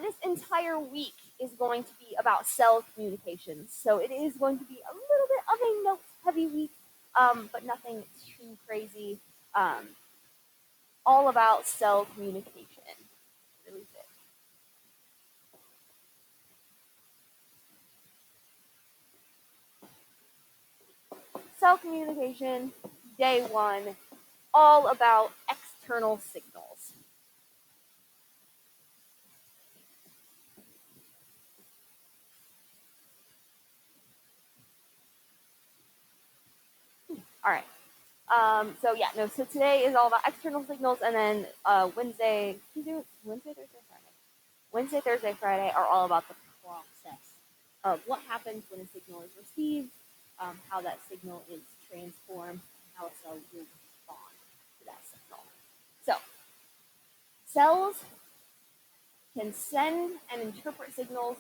this entire week is going to be about cell communications. So it is going to be a little bit of a note-heavy week, but nothing too crazy. Um, all about cell communication. Really fit. Cell communication, day one, all about external signals. All right. So today is all about external signals, and then Wednesday, Thursday, Friday are all about the process of what happens when a signal is received, how that signal is transformed, and how a cell will respond to that signal. So, cells can send and interpret signals.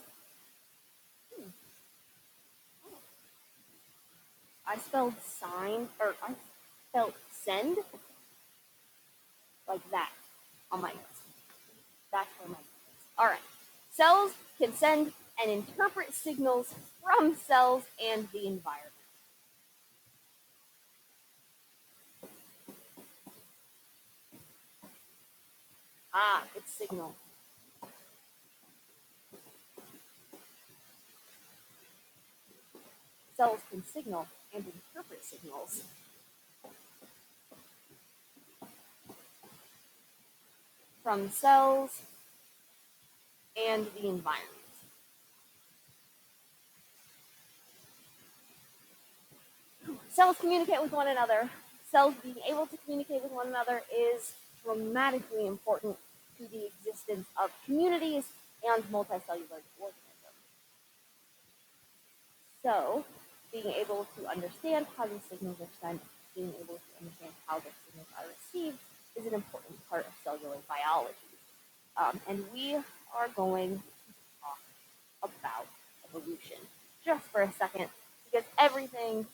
I spelled send like that on my notes. That's where my notes. All right. Cells can send and interpret signals from cells and the environment. It's signal. Cells can signal and interpret signals from cells and the environment. Cells communicate with one another. Cells being able to communicate with one another is dramatically important to the existence of communities and multicellular organisms. So, being able to understand how these signals are sent, being able to understand how the signals are received, is an important part of cellular biology. And we are going to talk about evolution just for a second, because everything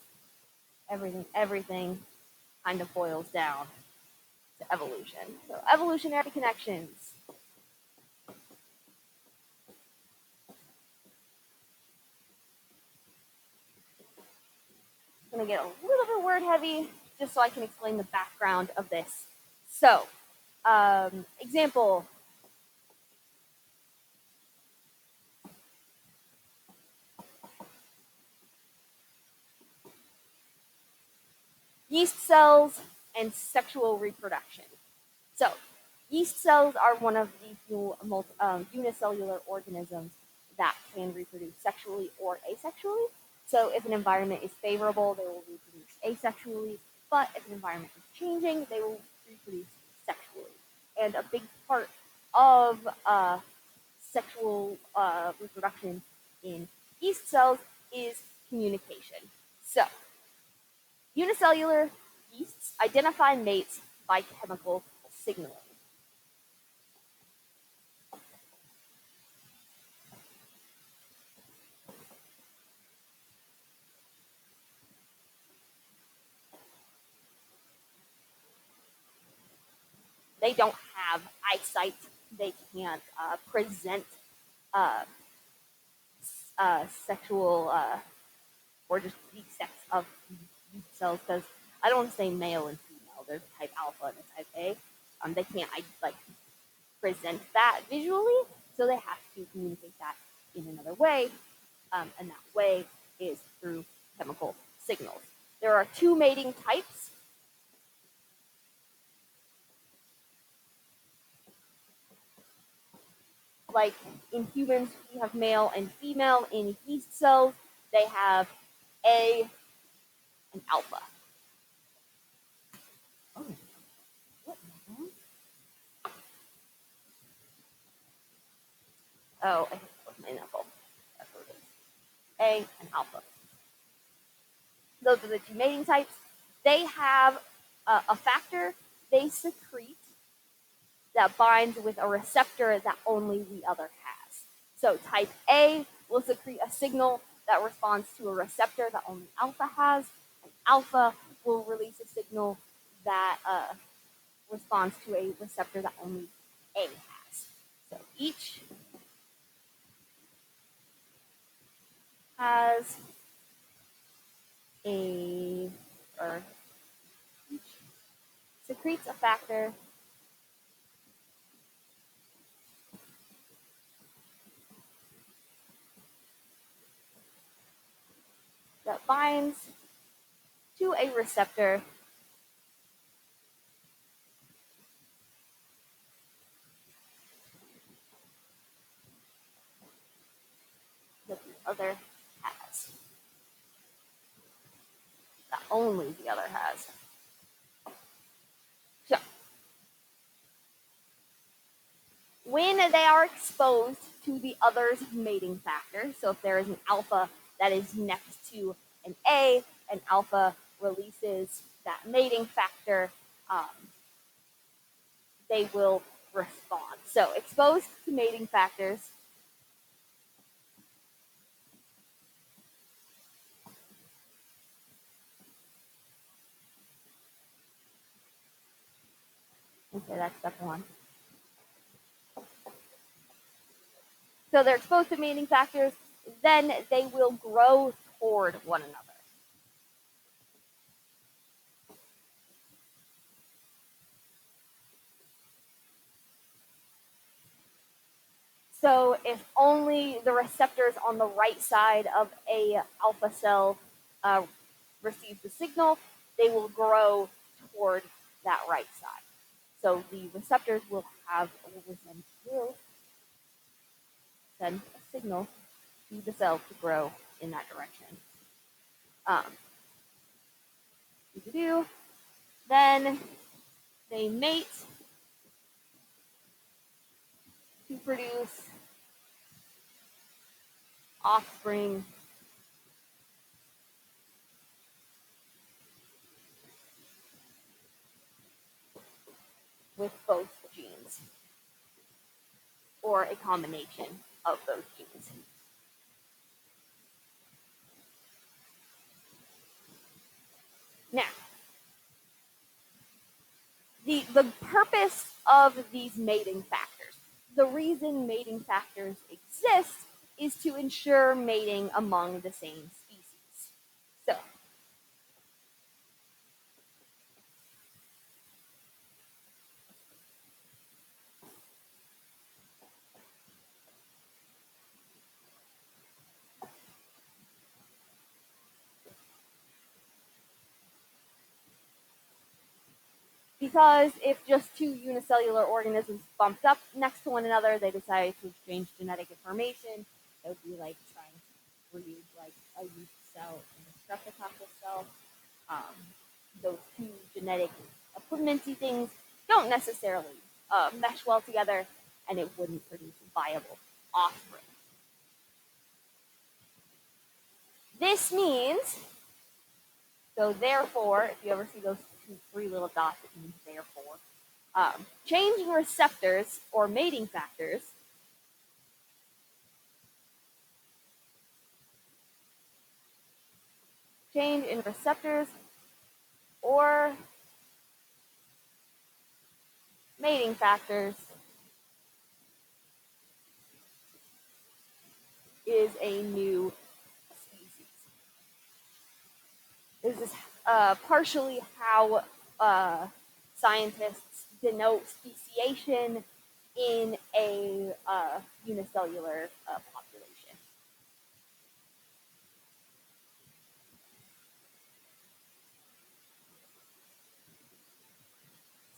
kind of boils down to evolution. So, evolutionary connections. It's going to get a little bit word heavy just so I can explain the background of this. So, example. Yeast cells and sexual reproduction. So, yeast cells are one of the few unicellular organisms that can reproduce sexually or asexually. So, if an environment is favorable, they will reproduce asexually, but if an environment is changing, they will reproduce sexually. And a big part of sexual reproduction in yeast cells is communication. So, unicellular yeasts identify mates by chemical signaling. They don't have eyesight. They can't present uh, sexual or just the sex of yeast cells, because I don't want to say male and female. There's type alpha and type A. They can't present that visually, so they have to communicate that in another way, and that way is through chemical signals. There are two mating types. Like in humans, we have male and female. In yeast cells, they have A and alpha. Oh, what? Oh, I hit my knuckle. That's what it is. A and alpha. Those are the two mating types. They have a factor they secrete that binds with a receptor that only the other has. So type A will secrete a signal that responds to a receptor that only alpha has, and alpha will release a signal that responds to a receptor that only A has. So each has a, or each secretes a factor that binds to a receptor that the other has, that only the other has. So, when they are exposed to the other's mating factor, so if there is an alpha that is next to an A, an alpha releases that mating factor, they will respond. So, exposed to mating factors, okay, that's step one. So they're exposed to mating factors, then they will grow toward one another. So if only the receptors on the right side of a alpha cell receive the signal, they will grow toward that right side. So the receptors will send a signal to the cell to grow in that direction. Then they mate to produce offspring with both genes, or a combination of those genes. Now, the purpose of these mating factors, the reason mating factors exist is to ensure mating among the same species. So, because if just two unicellular organisms bumped up next to one another, they decided to exchange genetic information, it would be like trying to breed like a yeast cell and a streptococcus cell. Those two genetic equivalency things don't necessarily mesh well together, and it wouldn't produce viable offspring. This means, so therefore, if you ever see those three little dots, it means therefore. Change in receptors or mating factors change in receptors or mating factors is a new species. This is partially how scientists denote speciation in a unicellular population.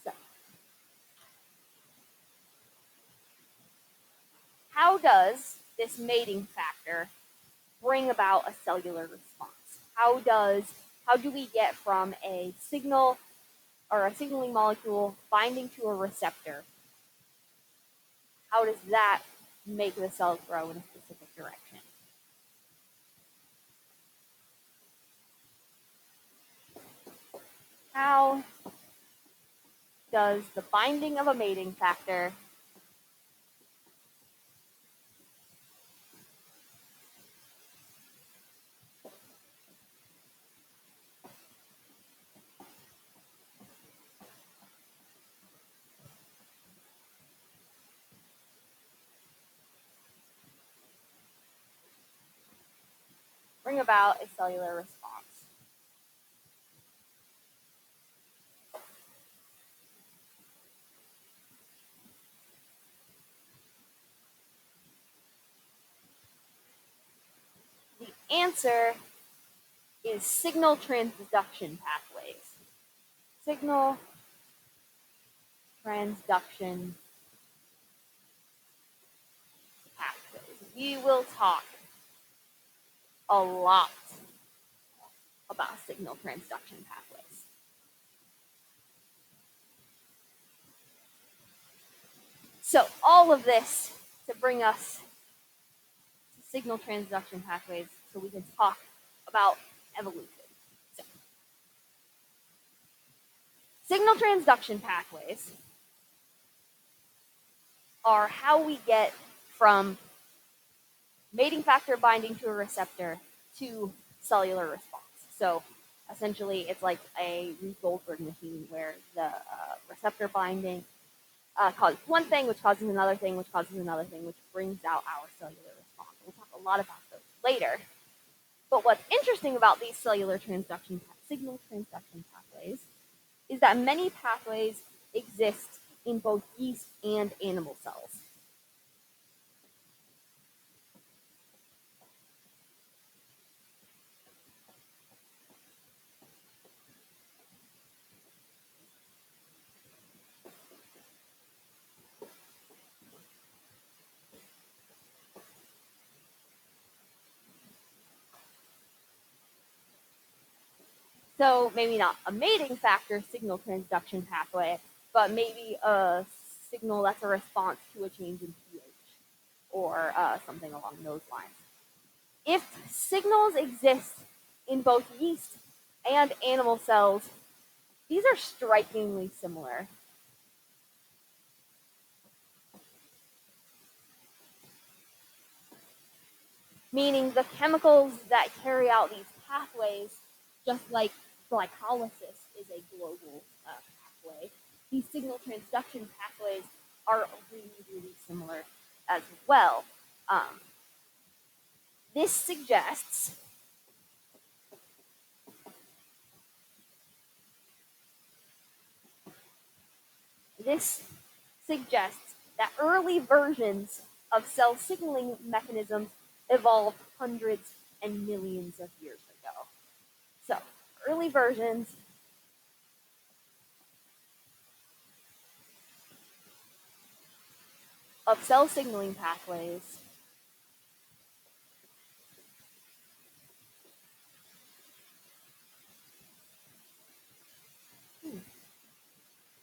So, how does this mating factor bring about a cellular response? How do we get from a signal or a signaling molecule binding to a receptor? How does that make the cell grow in a specific direction? How does the binding of a mating factor bring about a cellular response. The answer is signal transduction pathways. Signal transduction pathways. We will talk a lot about signal transduction pathways. So all of this to bring us to signal transduction pathways so we can talk about evolution. So, signal transduction pathways are how we get from mating factor binding to a receptor to cellular response. So essentially, it's like a Rube Goldberg machine where the receptor binding causes one thing, which causes another thing, which causes another thing, which brings out our cellular response. We'll talk a lot about those later. But what's interesting about these signal transduction pathways is that many pathways exist in both yeast and animal cells. So maybe not a mating factor signal transduction pathway, but maybe a signal that's a response to a change in pH or something along those lines. If signals exist in both yeast and animal cells, these are strikingly similar. Meaning the chemicals that carry out these pathways, just like glycolysis is a global pathway, these signal transduction pathways are really, really similar as well. This suggests that early versions of cell signaling mechanisms evolved hundreds and millions of years ago. So, early versions of cell signaling pathways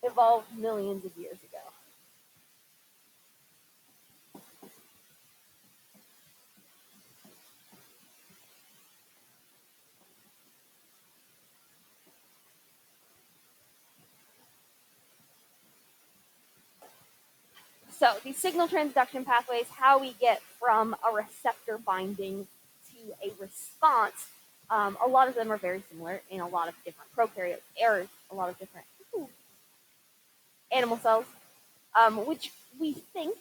evolved millions of years ago. So these signal transduction pathways, how we get from a receptor binding to a response, a lot of them are very similar in a lot of different prokaryotes, or a lot of different animal cells, which we think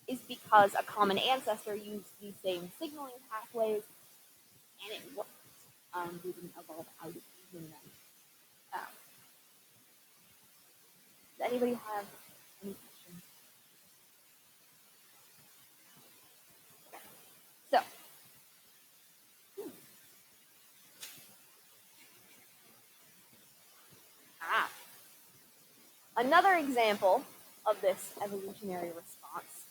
is because a common ancestor used these same signaling pathways, and it worked. We didn't evolve out of using them. Does anybody have any questions? So, another example of this evolutionary response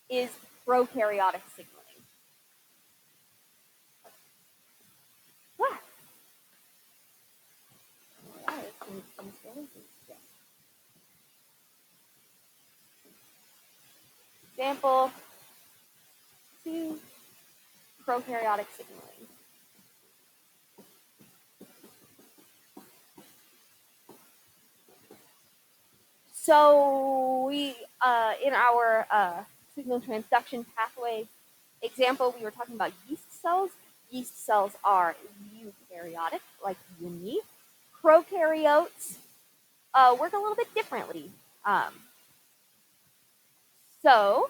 is prokaryotic signaling. What? Example 2, prokaryotic signaling. So we, in our signal transduction pathway example, we were talking about yeast cells. Yeast cells are eukaryotic, like you and me. Prokaryotes work a little bit differently. So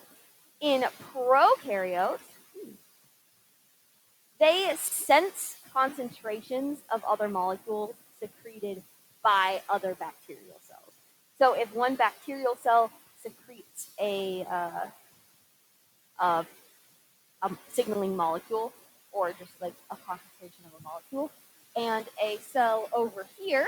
in prokaryotes, They sense concentrations of other molecules secreted by other bacterial cells. So if one bacterial cell secretes a, a signaling molecule, or just like a concentration of a molecule, and a cell over here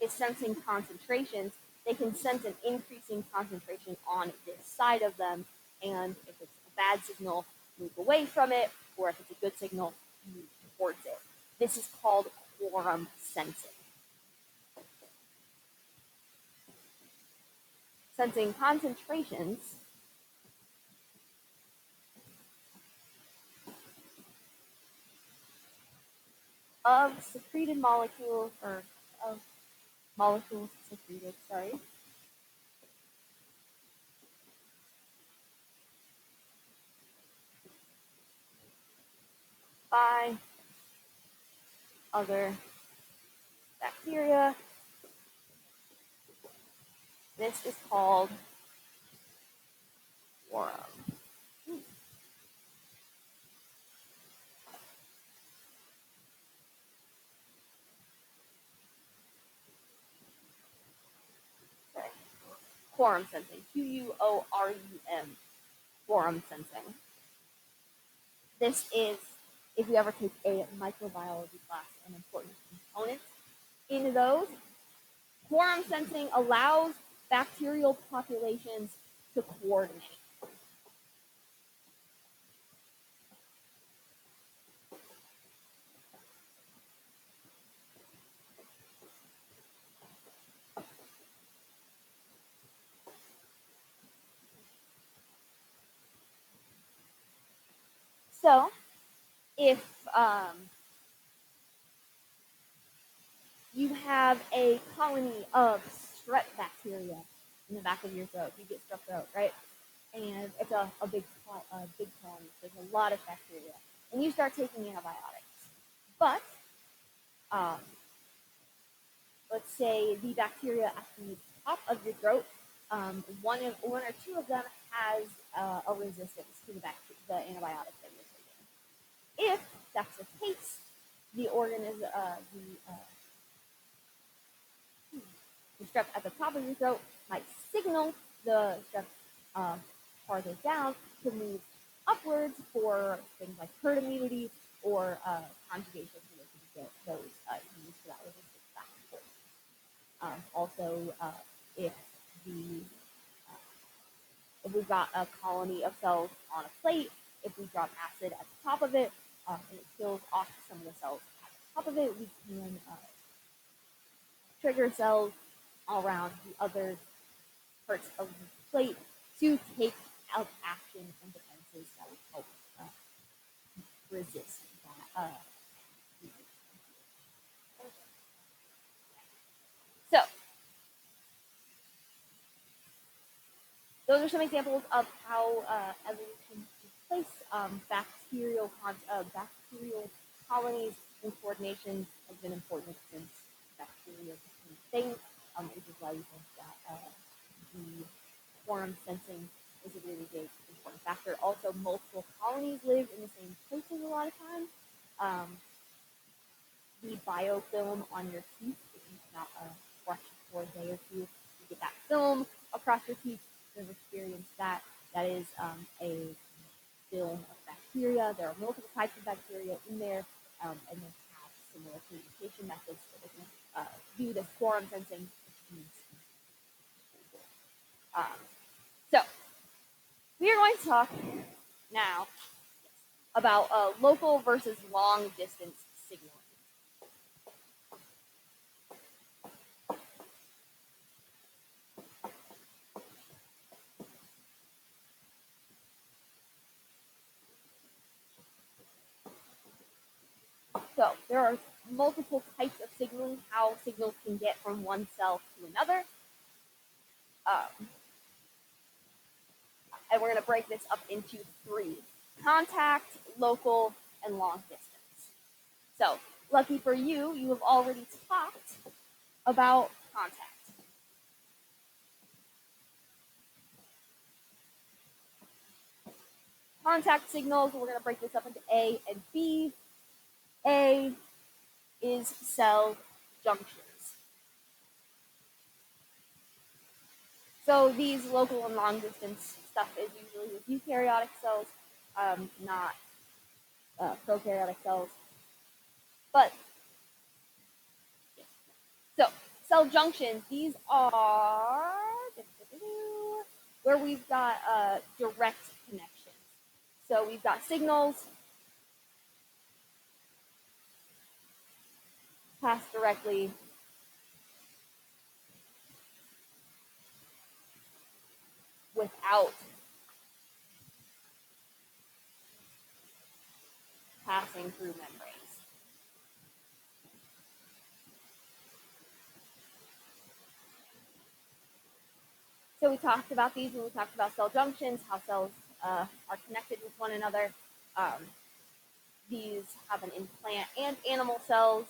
is sensing concentrations, they can sense an increasing concentration on this side of them, and if it's a bad signal, move away from it, or if it's a good signal, move towards it. This is called quorum sensing. Sensing concentrations of secreted molecules, or of molecules secreted, sorry, by other bacteria. This is called quorum. Okay. Quorum sensing. Quorum. Quorum sensing. This is, if you ever take a microbiology class, an important component in those. Quorum sensing allows bacterial populations to coordinate. So, if you have a colony of strep bacteria in the back of your throat, you get strep throat, right? And it's a big colony. So there's a lot of bacteria, and you start taking antibiotics. But let's say the bacteria at the top of your throat, one or two of them has a resistance to the antibiotics that you're taking. If that's the case, the the strep at the top of your throat might signal the strep farther down to move upwards for things like herd immunity or conjugation, so they can get those used for that resistance back and forth. Also, if the if we've got a colony of cells on a plate, if we drop acid at the top of it and it kills off some of the cells at the top of it, we can trigger cells all around the other parts of the plate to take out action and defenses that would help resist that. So, those are some examples of how evolution takes place. Bacterial colonies and coordination has been important since bacteria became things, which is why we think that the quorum sensing is a really big important factor. Also, multiple colonies live in the same places a lot of times. The biofilm on your teeth, if you've not brushed for a day or two, you get that film across your teeth. You've experienced that. That is a film of bacteria. There are multiple types of bacteria in there, and they have similar communication methods so they can do this quorum sensing. Um, so, we are going to talk now about local versus long distance signaling. So there are multiple types of signaling, how signals can get from one cell to another. And we're going to break this up into three: contact, local, and long distance. So, lucky for you, you have already talked about contact. contact signals, we're going to break this up into A and B. A is cell junctions. So these local and long distance stuff is usually with eukaryotic cells, not prokaryotic cells. But so cell junctions, these are where we've got direct connections. So we've got signals pass directly without passing through membranes. So we talked about these when we talked about cell junctions, how cells are connected with one another. These happen in plant and animal cells.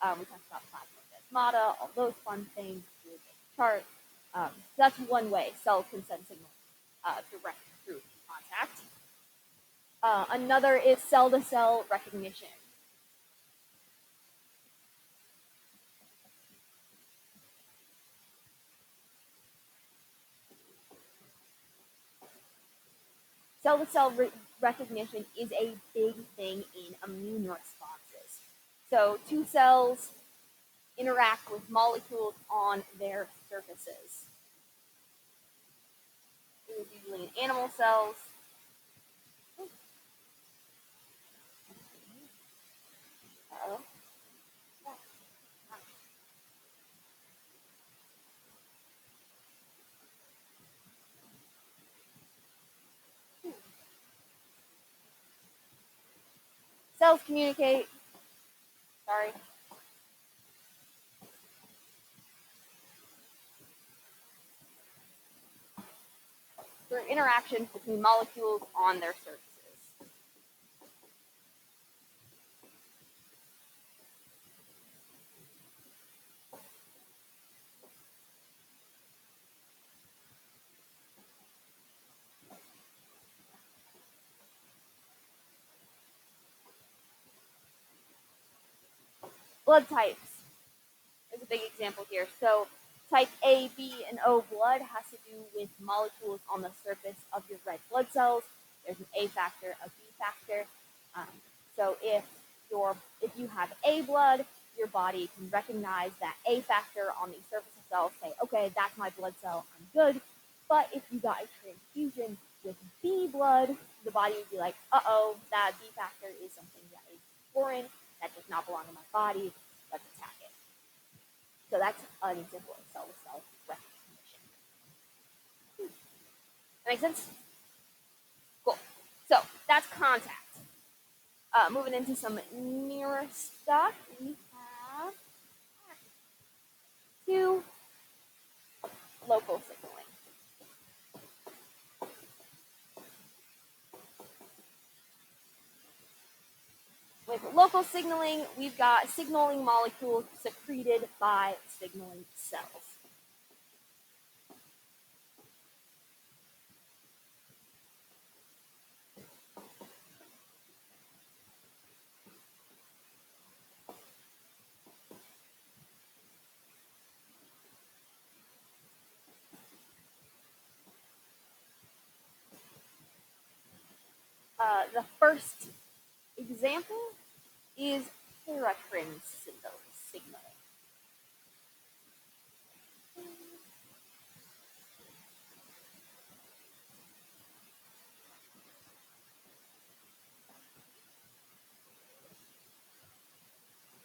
We talked about plasmodesmata, all those fun things. Chart. That's one way cells can send signals direct through contact. Another is cell-to-cell recognition. Cell-to-cell recognition is a big thing in immune responses. So two cells interact with molecules on their surfaces. It is usually in animal cells. Uh-oh. Cells communicate. Sorry. Through interactions between molecules on their surfaces. Blood types is a big example here. So type A, B, and O blood has to do with molecules on the surface of your red blood cells. There's an A factor, a B factor. So if you have A blood, your body can recognize that A factor on the surface of cells, say, okay, that's my blood cell, I'm good. But if you got a transfusion with B blood, the body would be like, uh-oh, that B factor is something that is foreign, that does not belong in my body, let's attack it. So that's an example of cell-to-cell recognition. That makes sense? Cool. So that's contact. Moving into some nearer stuff, we have two local signaling. With local signaling, we've got signaling molecules secreted by signaling cells. The first example is paracrine signaling.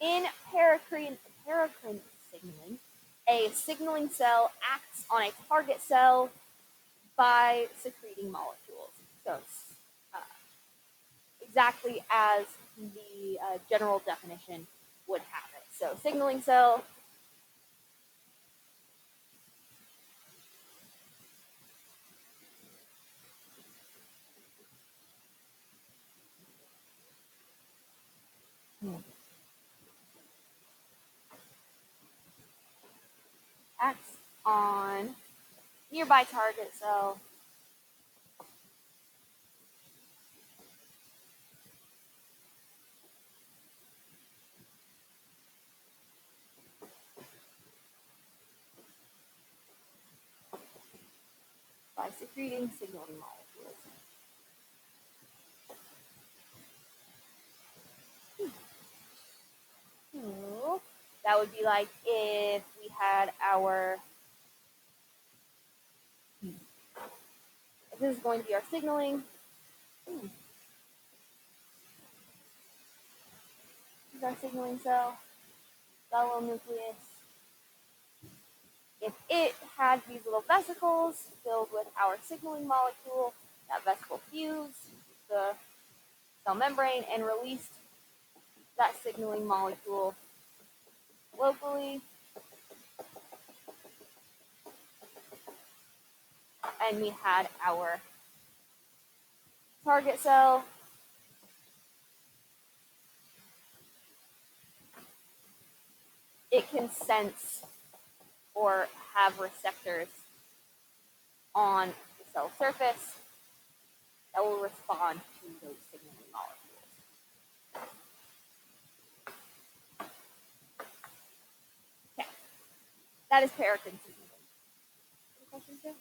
In paracrine signaling, a signaling cell acts on a target cell by secreting molecules. So exactly as the general definition would have it. So signaling cell acts on nearby target cell secreting signaling molecules. So that would be like if we had our, if this is going to be our signaling, this is our signaling cell, cell nucleus. If it had these little vesicles filled with our signaling molecule, that vesicle fused the cell membrane and released that signaling molecule locally, and we had our target cell. It can sense or have receptors on the cell surface that will respond to those signaling molecules. Okay, that is paracrine signaling. Any questions here?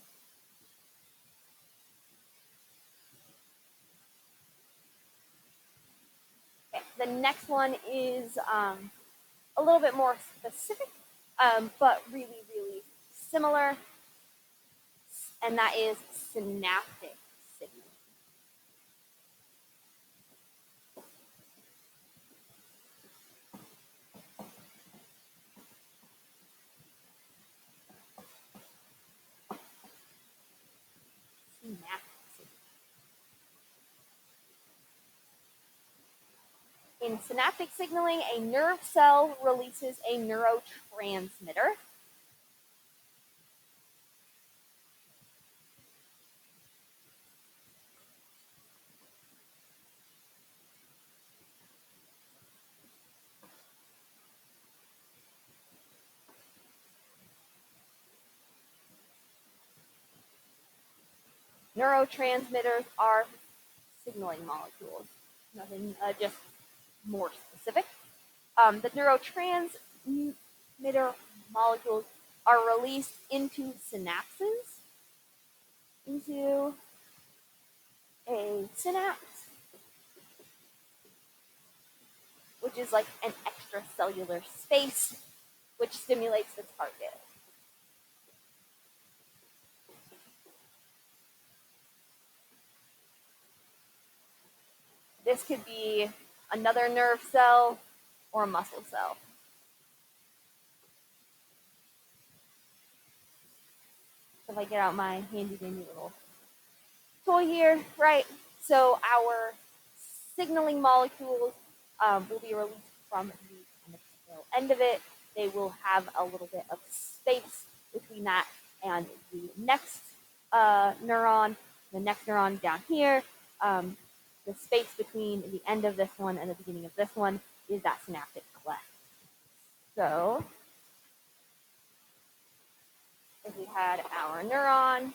Okay, the next one is a little bit more specific, but really, really similar, and that is synaptic signaling. In synaptic signaling, a nerve cell releases a neurotransmitter. Neurotransmitters are signaling molecules. Nothing, just more specific. The neurotransmitter molecules are released into synapses, into a synapse, which is like an extracellular space, which stimulates the target. This could be another nerve cell or a muscle cell. So if I get out my handy dandy little toy here, right? So our signaling molecules will be released from the tail end of it. They will have a little bit of space between that and the next neuron. The next neuron down here, the space between the end of this one and the beginning of this one is that synaptic cleft. So if we had our neuron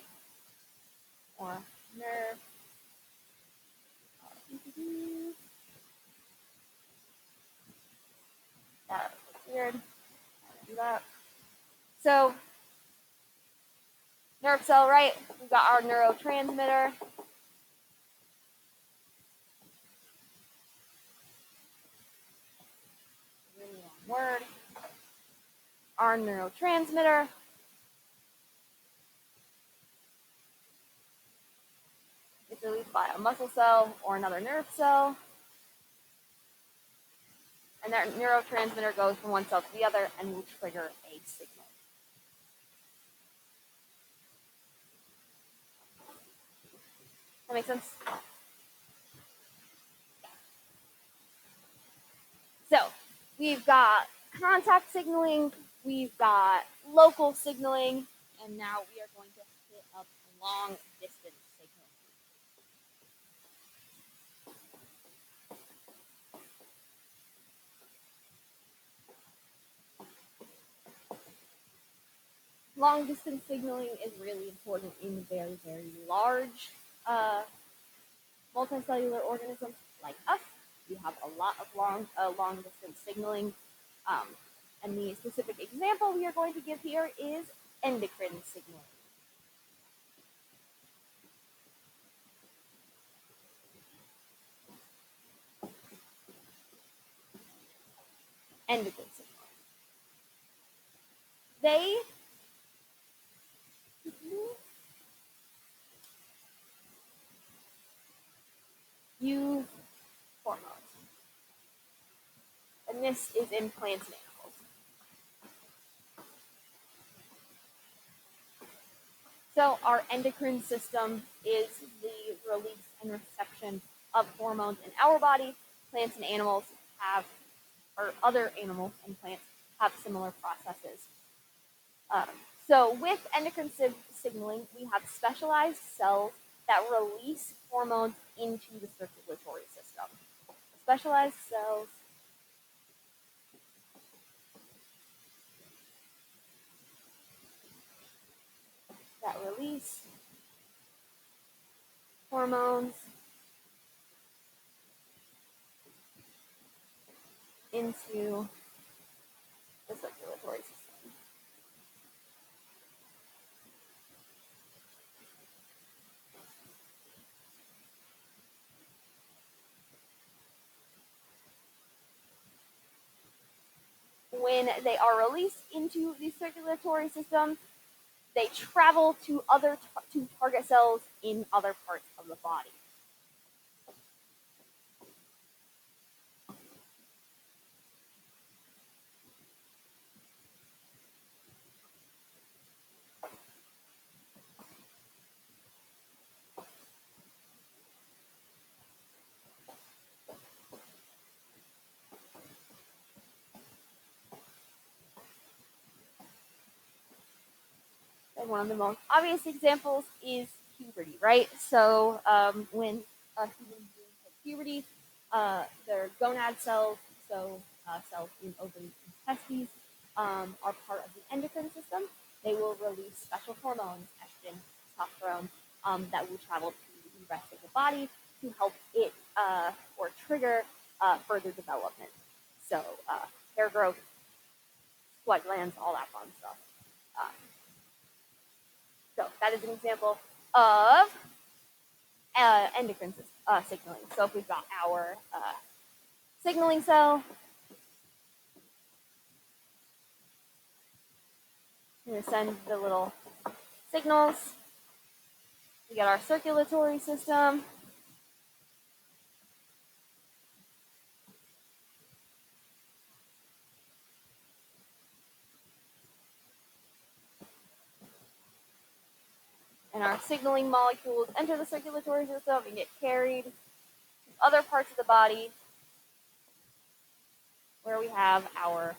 or nerve, that was weird. Do that. So nerve cell, right? We've got our neurotransmitter. Really long word. Our neurotransmitter. It's released by a muscle cell or another nerve cell. And that neurotransmitter goes from one cell to the other and will trigger a signal. That makes sense? So we've got contact signaling, we've got local signaling, and now we are going to hit up long distance signaling. Long distance signaling is really important in very, very large multicellular organisms like us. We have a lot of long distance signaling. And the specific example we are going to give here is endocrine signaling. endocrine signaling. They use hormones, and this is in plants and animals. So our endocrine system is the release and reception of hormones in our body. Plants and animals have, or other animals and plants have similar processes. Um, so with endocrine signaling, we have specialized cells that release hormones into the circulatory system. Specialized cells that release hormones into the circulatory system. When they are released into the circulatory system, they travel to to target cells in other parts of the body. And one of the most obvious examples is puberty, right? So when a human being hits puberty, their gonad cells, so cells in ovaries and testes, are part of the endocrine system. They will release special hormones, estrogen, testosterone, that will travel to the rest of the body to help it or trigger further development. So hair growth, sweat glands, all that fun stuff. Uh, so that is an example of endocrine signaling. So if we've got our signaling cell, we're going to send the little signals. We got our circulatory system. And our signaling molecules enter the circulatory system and get carried to other parts of the body where we have our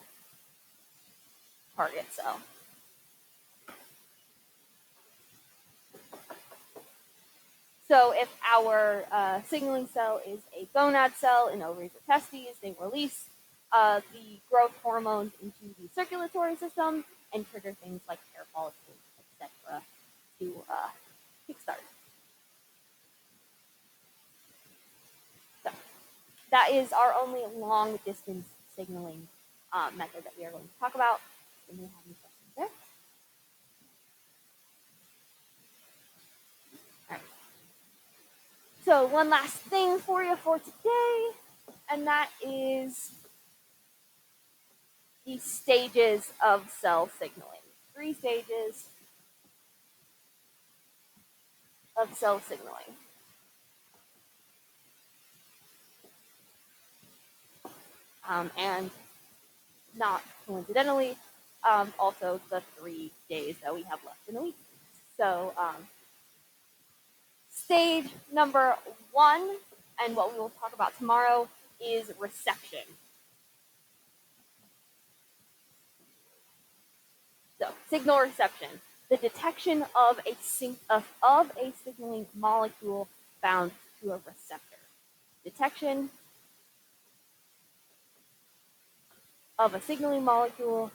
target cell. So if our signaling cell is a gonad cell in ovaries or testes, they release the growth hormones into the circulatory system and trigger things like hair follicles, etc., to kickstart. So that is our only long distance signaling method that we are going to talk about. Do you have any questions there? All right. So one last thing for you for today, and that is the stages of cell signaling. 3 stages of cell signaling. And not coincidentally, also the 3 days that we have left in the week. So stage number 1, and what we will talk about tomorrow, is reception. So signal reception, the detection of a signaling molecule bound to a receptor. Detection of a signaling molecule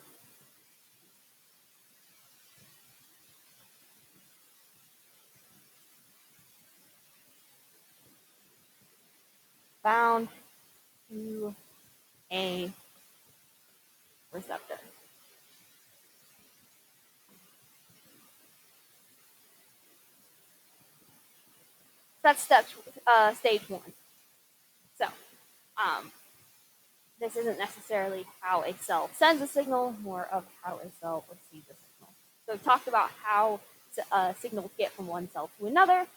bound to a receptor. That's stage 1. So, this isn't necessarily how a cell sends a signal, more of how a cell receives a signal. So we've talked about how signals get from one cell to another.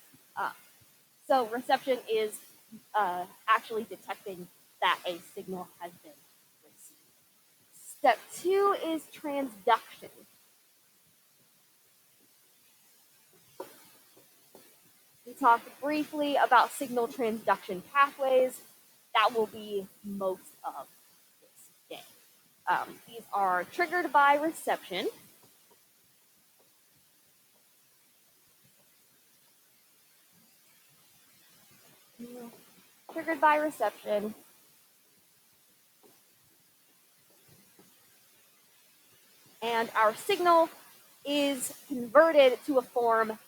So reception is actually detecting that a signal has been received. Step 2 is transduction. We talked briefly about signal transduction pathways. That will be most of this day. These are triggered by reception. Triggered by reception. And our signal is converted to a form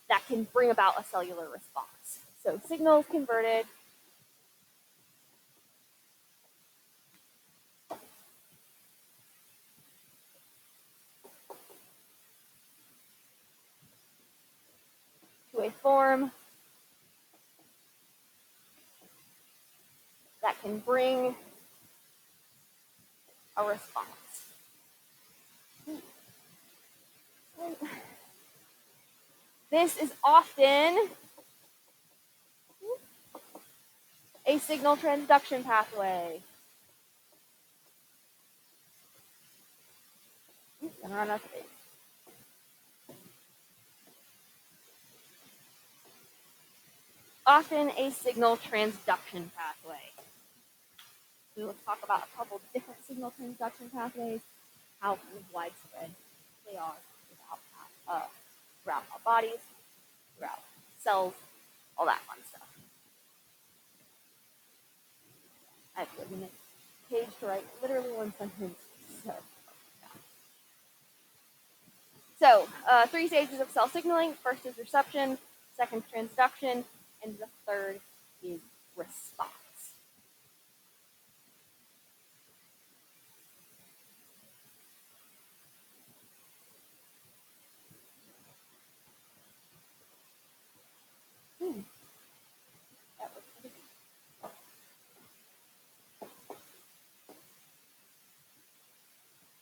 that can bring about a cellular response. So signal is converted to a form that can bring a response. This is often a signal transduction pathway. Gonna run out of space. Often a signal transduction pathway. We will talk about a couple different signal transduction pathways, how widespread they are throughout our bodies, throughout cells, all that fun stuff. I have to give me a page to write literally one sentence. So, 3 stages of cell signaling. First is reception, second transduction, and the third is response.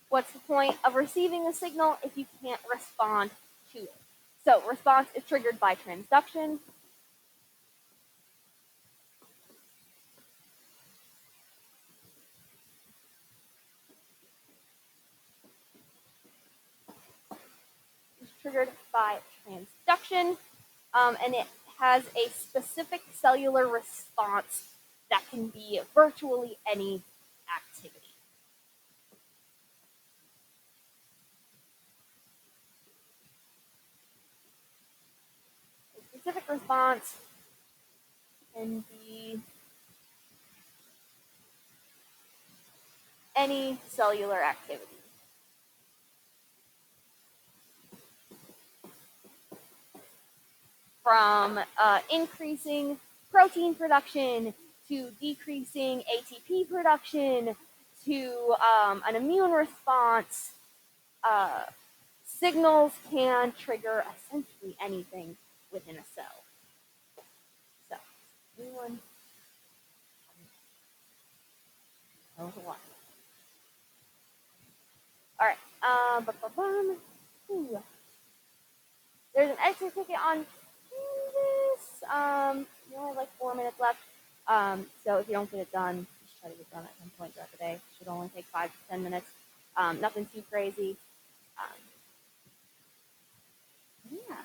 What's the point of receiving a signal if you can't respond to it? So response is triggered by transduction. It's triggered by transduction, and it has a specific cellular response that can be virtually any activity. A specific response can be any cellular activity. From increasing protein production to decreasing ATP production to an immune response, signals can trigger essentially anything within a cell. So, anyone? That was a lot. All right. There's an exit ticket on Canvas. You only have like 4 minutes left. So if you don't get it done, just try to get it done at some point throughout the day. It should only take 5 to 10 minutes. Nothing too crazy. Yeah.